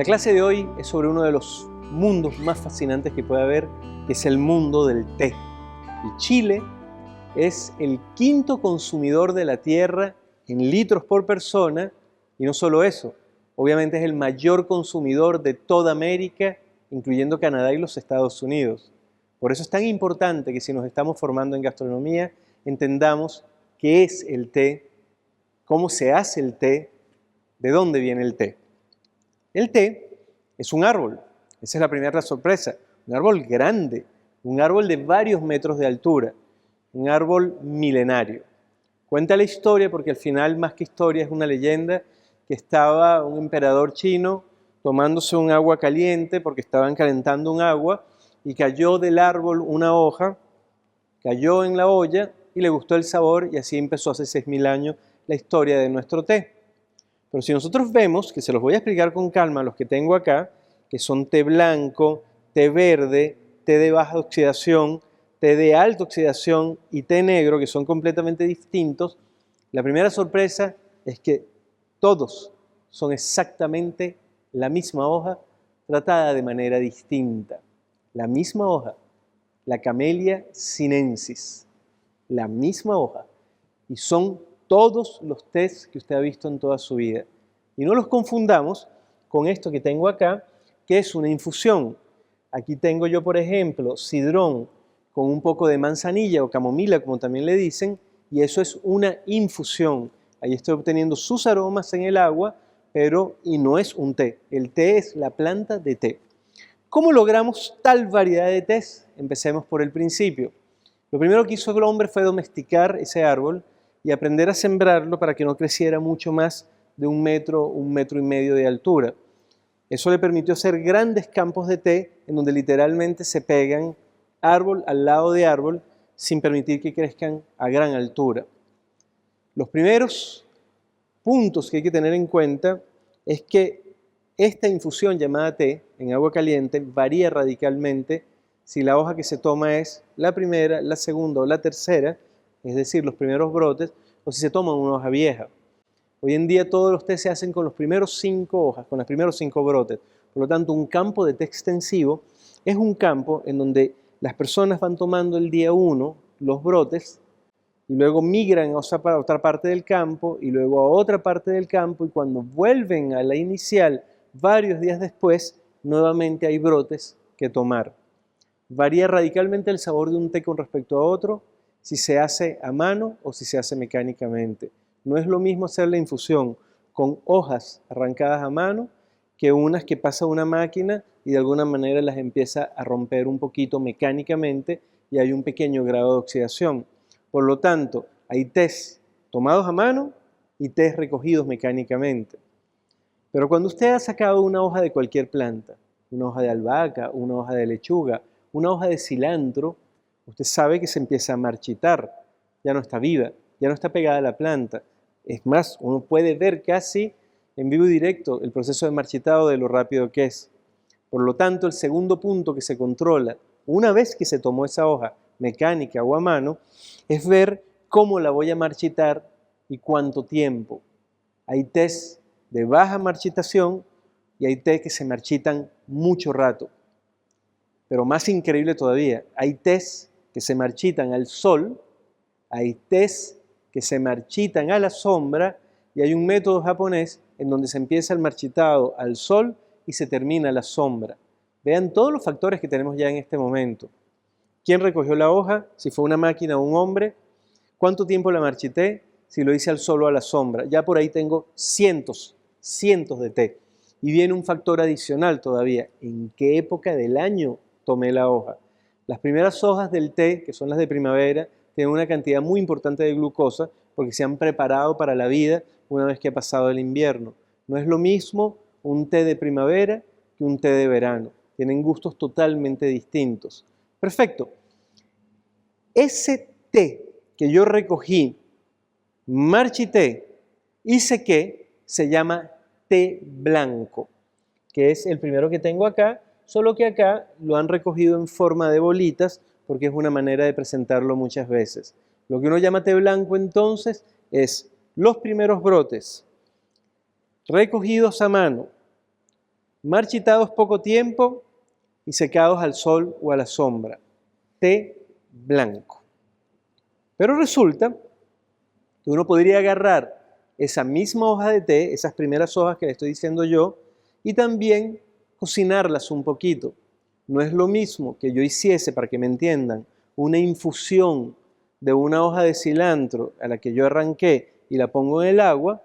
La clase de hoy es sobre uno de los mundos más fascinantes que puede haber, que es el mundo del té. Y Chile es el quinto consumidor de la tierra en litros por persona, y no solo eso, obviamente es el mayor consumidor de toda América, incluyendo Canadá y los Estados Unidos. Por eso es tan importante que si nos estamos formando en gastronomía, entendamos qué es el té, cómo se hace el té, de dónde viene el té. El té es un árbol, esa es la primera sorpresa, un árbol grande, un árbol de varios metros de altura, un árbol milenario. Cuenta la historia, porque al final más que historia es una leyenda, que estaba un emperador chino tomándose un agua caliente porque estaban calentando un agua y cayó del árbol una hoja, cayó en la olla y le gustó el sabor, y así empezó hace 6.000 años la historia de nuestro té. Pero si nosotros vemos, que se los voy a explicar con calma, los que tengo acá, que son té blanco, té verde, té de baja oxidación, té de alta oxidación y té negro, que son completamente distintos, la primera sorpresa es que todos son exactamente la misma hoja tratada de manera distinta. La misma hoja, la Camellia sinensis, la misma hoja, y son todos los tés que usted ha visto en toda su vida. Y no los confundamos con esto que tengo acá, que es una infusión. Aquí tengo yo, por ejemplo, sidrón con un poco de manzanilla o camomila, como también le dicen, y eso es una infusión. Ahí estoy obteniendo sus aromas en el agua, y no es un té. El té es la planta de té. ¿Cómo logramos tal variedad de tés? Empecemos por el principio. Lo primero que hizo el hombre fue domesticar ese árbol y aprender a sembrarlo para que no creciera mucho más de 1 metro y medio de altura. Eso le permitió hacer grandes campos de té en donde literalmente se pegan árbol al lado de árbol sin permitir que crezcan a gran altura. Los primeros puntos que hay que tener en cuenta es que esta infusión llamada té en agua caliente varía radicalmente si la hoja que se toma es la primera, la segunda o la tercera, es decir, los primeros brotes, o si se toma una hoja vieja. Hoy en día todos los tés se hacen con los primeros 5 hojas, con los primeros 5 brotes. Por lo tanto, un campo de té extensivo es un campo en donde las personas van tomando el día 1 los brotes y luego migran a otra parte del campo y luego a otra parte del campo, y cuando vuelven a la inicial varios días después, nuevamente hay brotes que tomar. Varía radicalmente el sabor de un té con respecto a otro, si se hace a mano o si se hace mecánicamente. No es lo mismo hacer la infusión con hojas arrancadas a mano que unas que pasa una máquina y de alguna manera las empieza a romper un poquito mecánicamente y hay un pequeño grado de oxidación. Por lo tanto, hay tés tomados a mano y tés recogidos mecánicamente. Pero cuando usted ha sacado una hoja de cualquier planta, una hoja de albahaca, una hoja de lechuga, una hoja de cilantro, usted sabe que se empieza a marchitar, ya no está viva, ya no está pegada a la planta. Es más, uno puede ver casi en vivo y directo el proceso de marchitado de lo rápido que es. Por lo tanto, el segundo punto que se controla, una vez que se tomó esa hoja mecánica o a mano, es ver cómo la voy a marchitar y cuánto tiempo. Hay tés de baja marchitación y hay tés que se marchitan mucho rato. Pero más increíble todavía, hay tés que se marchitan al sol, hay tés que se marchitan a la sombra, y hay un método japonés en donde se empieza el marchitado al sol y se termina a la sombra. Vean todos los factores que tenemos ya en este momento. ¿Quién recogió la hoja? Si fue una máquina o un hombre. ¿Cuánto tiempo la marchité? Si lo hice al sol o a la sombra. Ya por ahí tengo cientos de té. Y viene un factor adicional todavía. ¿En qué época del año tomé la hoja? Las primeras hojas del té, que son las de primavera, tienen una cantidad muy importante de glucosa porque se han preparado para la vida una vez que ha pasado el invierno. No es lo mismo un té de primavera que un té de verano. Tienen gustos totalmente distintos. Perfecto. Ese té que yo recogí, marchité y sequé, se llama té blanco, que es el primero que tengo acá, solo que acá lo han recogido en forma de bolitas porque es una manera de presentarlo muchas veces. Lo que uno llama té blanco entonces es los primeros brotes recogidos a mano, marchitados poco tiempo y secados al sol o a la sombra. Té blanco. Pero resulta que uno podría agarrar esa misma hoja de té, esas primeras hojas que le estoy diciendo yo, y también cocinarlas un poquito. No es lo mismo que yo hiciese, para que me entiendan, una infusión de una hoja de cilantro a la que yo arranqué y la pongo en el agua,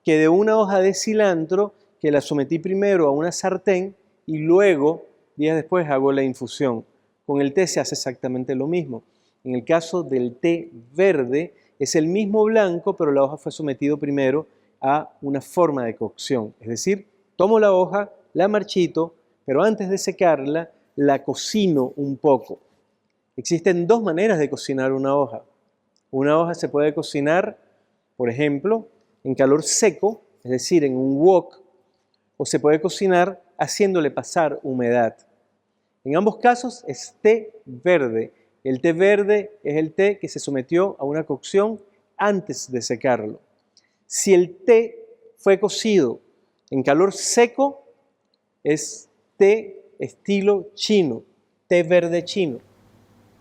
que de una hoja de cilantro que la sometí primero a una sartén y luego, días después, hago la infusión. Con el té se hace exactamente lo mismo. En el caso del té verde, es el mismo blanco, pero la hoja fue sometido primero a una forma de cocción. Es decir, tomo la hoja, la marchito, pero antes de secarla, la cocino un poco. Existen dos maneras de cocinar una hoja. Una hoja se puede cocinar, por ejemplo, en calor seco, es decir, en un wok, o se puede cocinar haciéndole pasar humedad. En ambos casos es té verde. El té verde es el té que se sometió a una cocción antes de secarlo. Si el té fue cocido en calor seco, es té estilo chino, té verde chino.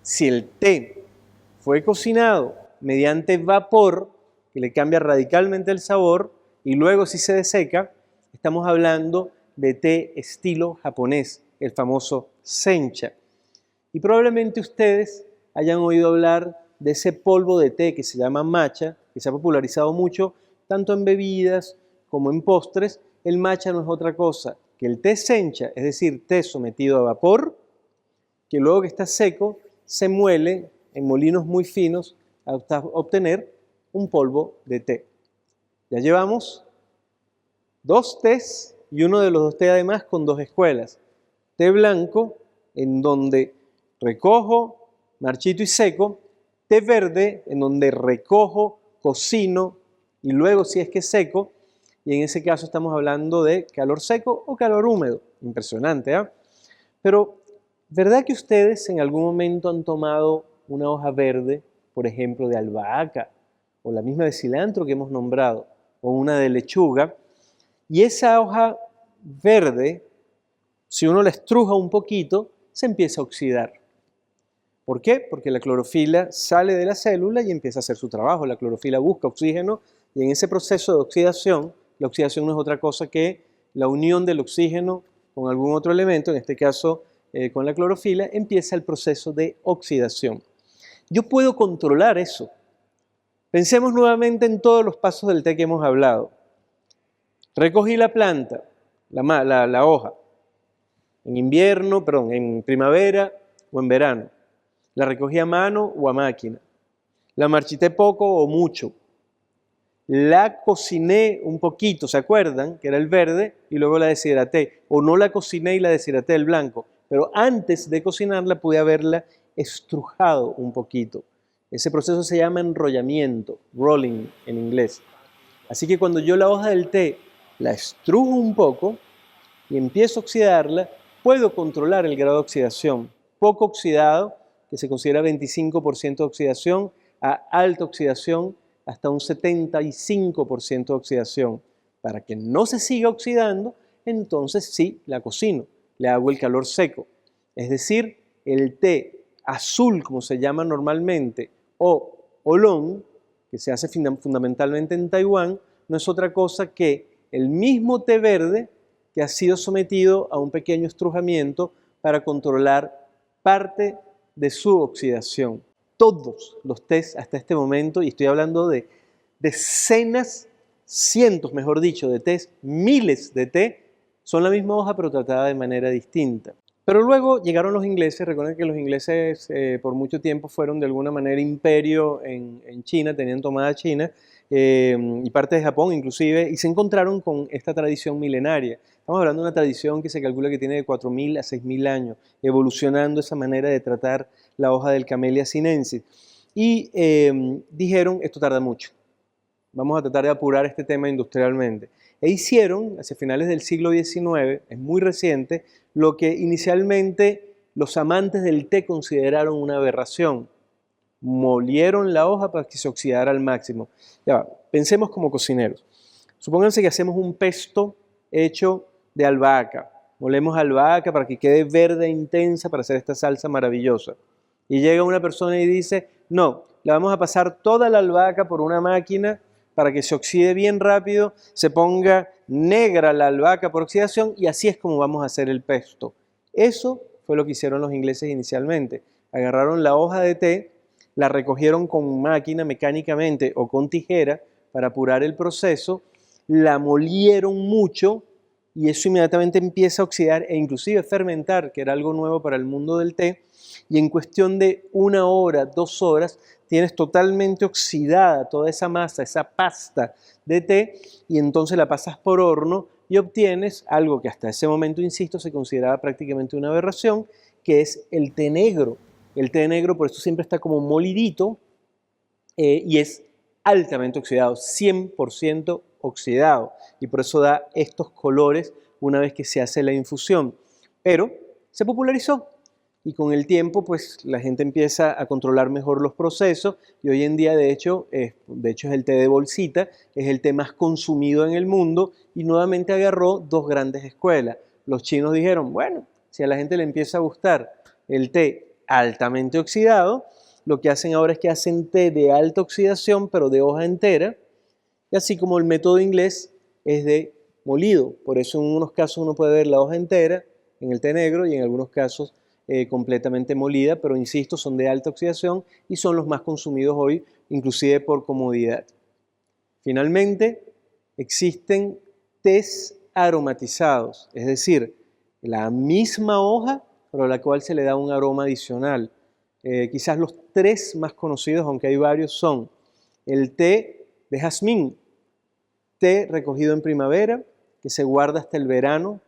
Si el té fue cocinado mediante vapor, que le cambia radicalmente el sabor, y luego si se deseca, estamos hablando de té estilo japonés, el famoso sencha. Y probablemente ustedes hayan oído hablar de ese polvo de té que se llama matcha, que se ha popularizado mucho, tanto en bebidas como en postres. El matcha no es otra cosa que el té sencha, es decir, té sometido a vapor, que luego que está seco, se muele en molinos muy finos hasta obtener un polvo de té. Ya llevamos 2 tés y uno de los 2 té además con 2 escuelas. Té blanco, en donde recojo, marchito y seco. Té verde, en donde recojo, cocino y luego si es que seco. Y en ese caso estamos hablando de calor seco o calor húmedo. Impresionante, ¿ah? Pero, ¿verdad que ustedes en algún momento han tomado una hoja verde, por ejemplo, de albahaca, o la misma de cilantro que hemos nombrado, o una de lechuga, y esa hoja verde, si uno la estruja un poquito, se empieza a oxidar? ¿Por qué? Porque la clorofila sale de la célula y empieza a hacer su trabajo. La clorofila busca oxígeno y en ese proceso de oxidación, la oxidación no es otra cosa que la unión del oxígeno con algún otro elemento, en este caso con la clorofila, empieza el proceso de oxidación. Yo puedo controlar eso. Pensemos nuevamente en todos los pasos del té que hemos hablado. Recogí la planta, la hoja, en primavera o en verano. La recogí a mano o a máquina. La marchité poco o mucho. La cociné un poquito, ¿se acuerdan? Que era el verde y luego la deshidraté. O no la cociné y la deshidraté el blanco. Pero antes de cocinarla pude haberla estrujado un poquito. Ese proceso se llama enrollamiento, rolling en inglés. Así que cuando yo la hoja del té la estrujo un poco y empiezo a oxidarla, puedo controlar el grado de oxidación. Poco oxidado, que se considera 25% de oxidación, a alta oxidación, hasta un 75% de oxidación. Para que no se siga oxidando, entonces sí la cocino, le hago el calor seco. Es decir, el té azul, como se llama normalmente, o oolong, que se hace fundamentalmente en Taiwán, no es otra cosa que el mismo té verde que ha sido sometido a un pequeño estrujamiento para controlar parte de su oxidación. Todos los tés hasta este momento, y estoy hablando de decenas, cientos, mejor dicho, de tés, miles de té, son la misma hoja pero tratada de manera distinta. Pero luego llegaron los ingleses. Recuerden que los ingleses por mucho tiempo fueron de alguna manera imperio en China, tenían tomada China y parte de Japón inclusive, y se encontraron con esta tradición milenaria. Estamos hablando de una tradición que se calcula que tiene de 4.000 a 6.000 años, evolucionando esa manera de tratar la hoja del Camellia sinensis. Y dijeron, esto tarda mucho, vamos a tratar de apurar este tema industrialmente. E hicieron, hacia finales del siglo XIX, es muy reciente, lo que inicialmente los amantes del té consideraron una aberración. Molieron la hoja para que se oxidara al máximo. Ya va, pensemos como cocineros. Supónganse que hacemos un pesto hecho de albahaca. molemos albahaca para que quede verde e intensa para hacer esta salsa maravillosa. Y llega una persona y dice, no, le vamos a pasar toda la albahaca por una máquina para que se oxide bien rápido, se ponga negra la albahaca por oxidación y así es como vamos a hacer el pesto. Eso fue lo que hicieron los ingleses inicialmente. Agarraron la hoja de té, la recogieron con máquina mecánicamente o con tijera para apurar el proceso, la molieron mucho y eso inmediatamente empieza a oxidar e inclusive fermentar, que era algo nuevo para el mundo del té, y en cuestión de 1 hora, 2 horas, tienes totalmente oxidada toda esa masa, esa pasta de té, y entonces la pasas por horno y obtienes algo que hasta ese momento, insisto, se consideraba prácticamente una aberración, que es el té negro. El té negro por eso siempre está como molidito y es altamente oxidado, 100% oxidado, y por eso da estos colores una vez que se hace la infusión. Pero se popularizó y con el tiempo pues la gente empieza a controlar mejor los procesos y hoy en día de hecho es el té de bolsita, es el té más consumido en el mundo y nuevamente agarró 2 grandes escuelas. Los chinos dijeron, bueno, si a la gente le empieza a gustar el té altamente oxidado, lo que hacen ahora es que hacen té de alta oxidación pero de hoja entera, y así como el método inglés es de molido. Por eso en unos casos uno puede ver la hoja entera en el té negro y en algunos casos completamente molida, pero insisto, son de alta oxidación y son los más consumidos hoy, inclusive por comodidad. Finalmente, existen tés aromatizados, es decir, la misma hoja, pero a la cual se le da un aroma adicional. Quizás los 3 más conocidos, aunque hay varios, son el té de jazmín, té recogido en primavera, que se guarda hasta el verano,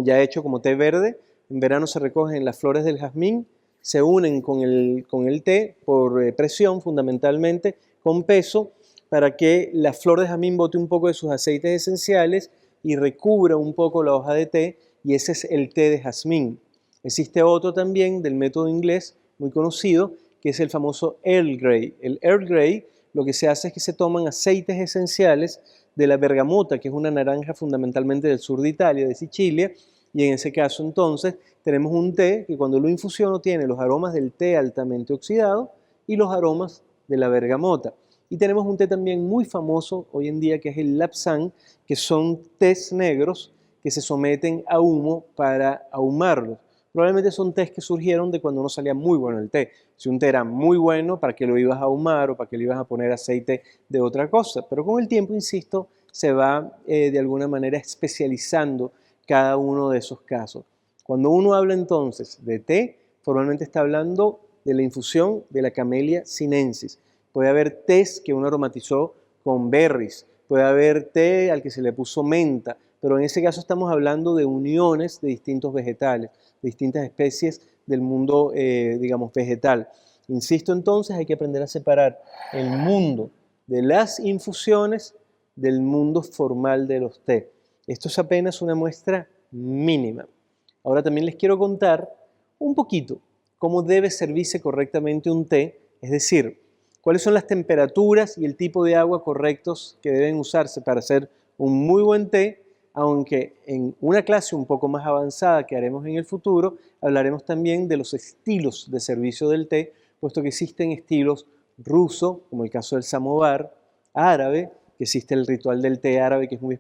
ya hecho como té verde. En verano se recogen las flores del jazmín, se unen con el té por presión fundamentalmente, con peso, para que la flor de jazmín bote un poco de sus aceites esenciales y recubra un poco la hoja de té, y ese es el té de jazmín. Existe otro también del método inglés, muy conocido, que es el famoso Earl Grey. El Earl Grey lo que se hace es que se toman aceites esenciales de la bergamota, que es una naranja fundamentalmente del sur de Italia, de Sicilia, y en ese caso entonces tenemos un té que cuando lo infusiono tiene los aromas del té altamente oxidado y los aromas de la bergamota. Y tenemos un té también muy famoso hoy en día que es el Lapsang, que son tés negros que se someten a humo para ahumarlos. Probablemente son tés que surgieron de cuando no salía muy bueno el té. Si un té era muy bueno, ¿para qué lo ibas a ahumar o para qué le ibas a poner aceite de otra cosa? Pero con el tiempo, insisto, se va de alguna manera especializando cada uno de esos casos. Cuando uno habla entonces de té, formalmente está hablando de la infusión de la Camellia sinensis. Puede haber tés que uno aromatizó con berries, puede haber té al que se le puso menta, pero en ese caso estamos hablando de uniones de distintos vegetales, de distintas especies del mundo, digamos, vegetal. Insisto entonces, hay que aprender a separar el mundo de las infusiones del mundo formal de los té. Esto es apenas una muestra mínima. Ahora también les quiero contar un poquito cómo debe servirse correctamente un té, es decir, cuáles son las temperaturas y el tipo de agua correctos que deben usarse para hacer un muy buen té, aunque en una clase un poco más avanzada que haremos en el futuro, hablaremos también de los estilos de servicio del té, puesto que existen estilos ruso, como el caso del samovar, árabe, que existe el ritual del té árabe que es muy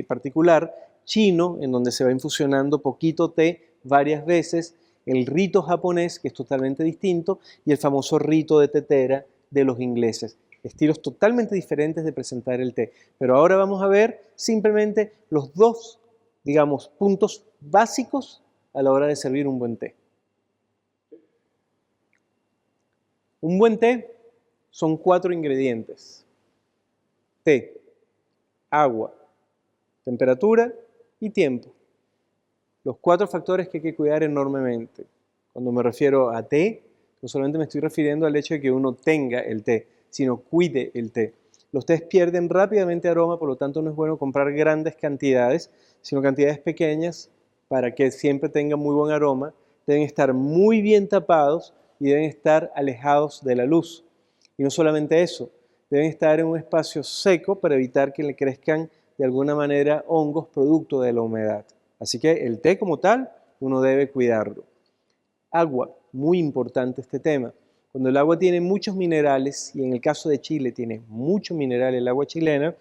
particular, chino, en donde se va infusionando poquito té varias veces, el rito japonés, que es totalmente distinto, y el famoso rito de tetera de los ingleses. Estilos totalmente diferentes de presentar el té. Pero ahora vamos a ver simplemente los 2, digamos, puntos básicos a la hora de servir un buen té. Un buen té son 4 ingredientes: té, agua, temperatura y tiempo. Los 4 factores que hay que cuidar enormemente. Cuando me refiero a té, no solamente me estoy refiriendo al hecho de que uno tenga el té, sino cuide el té. Los tés pierden rápidamente aroma, por lo tanto no es bueno comprar grandes cantidades, sino cantidades pequeñas para que siempre tengan muy buen aroma. Deben estar muy bien tapados y deben estar alejados de la luz. Y no solamente eso, deben estar en un espacio seco para evitar que le crezcan de alguna manera hongos producto de la humedad. Así que el té como tal, uno debe cuidarlo. Agua, muy importante este tema. Cuando el agua tiene muchos minerales, y en el caso de Chile tiene mucho mineral el agua chilena,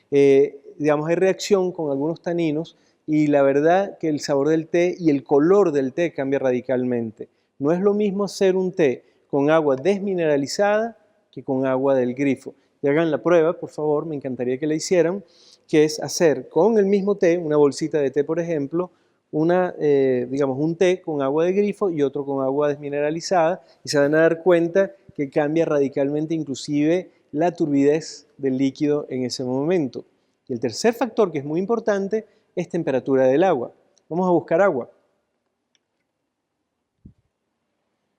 digamos, hay reacción con algunos taninos y la verdad que el sabor del té y el color del té cambia radicalmente. No es lo mismo hacer un té con agua desmineralizada que con agua del grifo. Y hagan la prueba, por favor, me encantaría que la hicieran, que es hacer con el mismo té, una bolsita de té, por ejemplo, digamos, un té con agua de grifo y otro con agua desmineralizada, y se van a dar cuenta que cambia radicalmente inclusive la turbidez del líquido en ese momento. Y el tercer factor que es muy importante es temperatura del agua. Vamos a buscar agua.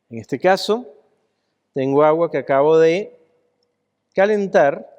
En este caso, tengo agua que acabo de calentar.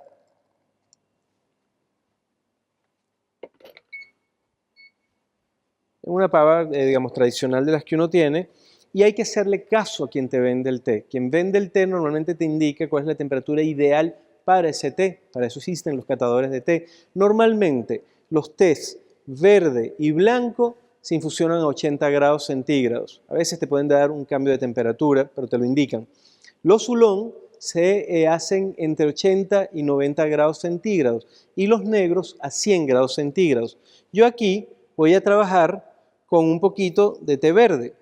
Una pava, digamos, tradicional de las que uno tiene, y hay que hacerle caso a quien te vende el té. Quien vende el té normalmente te indica cuál es la temperatura ideal para ese té. Para eso existen los catadores de té. Normalmente los tés verde y blanco se infusionan a 80 grados centígrados. A veces te pueden dar un cambio de temperatura, pero te lo indican. Los oolong se hacen entre 80 y 90 grados centígrados y los negros a 100 grados centígrados. Yo aquí voy a trabajar con un poquito de té verde.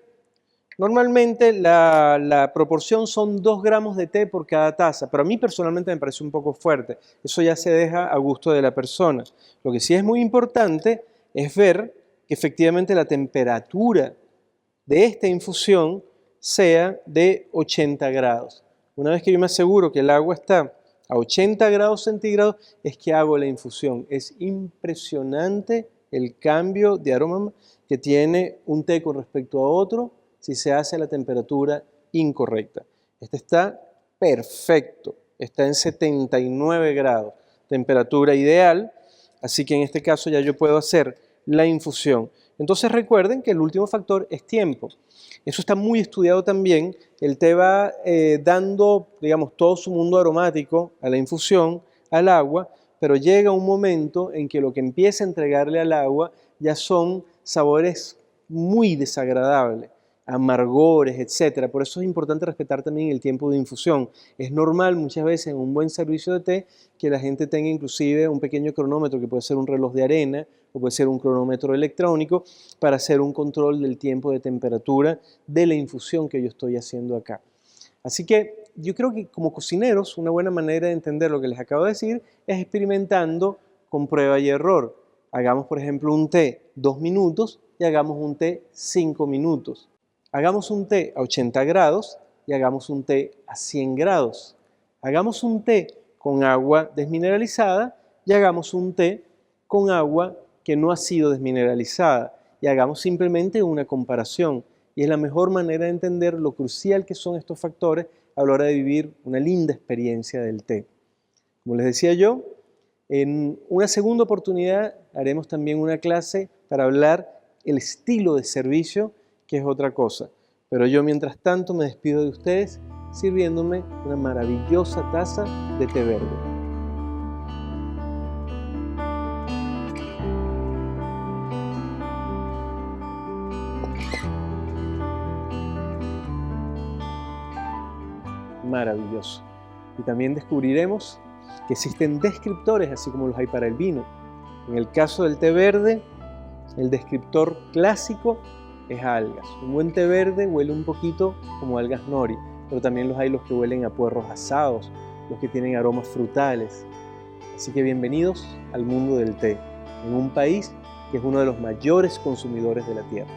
Normalmente la proporción son 2 gramos de té por cada taza, pero a mí personalmente me parece un poco fuerte. Eso ya se deja a gusto de la persona. Lo que sí es muy importante es ver que efectivamente la temperatura de esta infusión sea de 80 grados. Una vez que yo me aseguro que el agua está a 80 grados centígrados, es que hago la infusión. Es impresionante el cambio de aroma que tiene un té con respecto a otro si se hace a la temperatura incorrecta. Este está perfecto, está en 79 grados, temperatura ideal, así que en este caso ya yo puedo hacer la infusión. Entonces recuerden que el último factor es tiempo. Eso está muy estudiado también. El té va dando, digamos, todo su mundo aromático a la infusión, al agua, pero llega un momento en que lo que empieza a entregarle al agua ya son sabores muy desagradables, amargores, etc. Por eso es importante respetar también el tiempo de infusión. Es normal muchas veces en un buen servicio de té que la gente tenga inclusive un pequeño cronómetro que puede ser un reloj de arena o puede ser un cronómetro electrónico para hacer un control del tiempo de temperatura de la infusión que yo estoy haciendo acá. Así que yo creo que como cocineros una buena manera de entender lo que les acabo de decir es experimentando con prueba y error. Hagamos por ejemplo un té 2 minutos y hagamos un té 5 minutos. Hagamos un té a 80 grados y hagamos un té a 100 grados. Hagamos un té con agua desmineralizada y hagamos un té con agua que no ha sido desmineralizada. Y hagamos simplemente una comparación. Y es la mejor manera de entender lo crucial que son estos factores a la hora de vivir una linda experiencia del té. Como les decía yo, en una segunda oportunidad haremos también una clase para hablar el estilo de servicio, que es otra cosa. Pero yo mientras tanto me despido de ustedes sirviéndome una maravillosa taza de té verde. Maravilloso. Y también descubriremos que existen descriptores así como los hay para el vino. En el caso del té verde, el descriptor clásico es a algas. Un buen té verde huele un poquito como algas nori, pero también los hay los que huelen a puerros asados, los que tienen aromas frutales. Así que bienvenidos al mundo del té, en un país que es uno de los mayores consumidores de la tierra.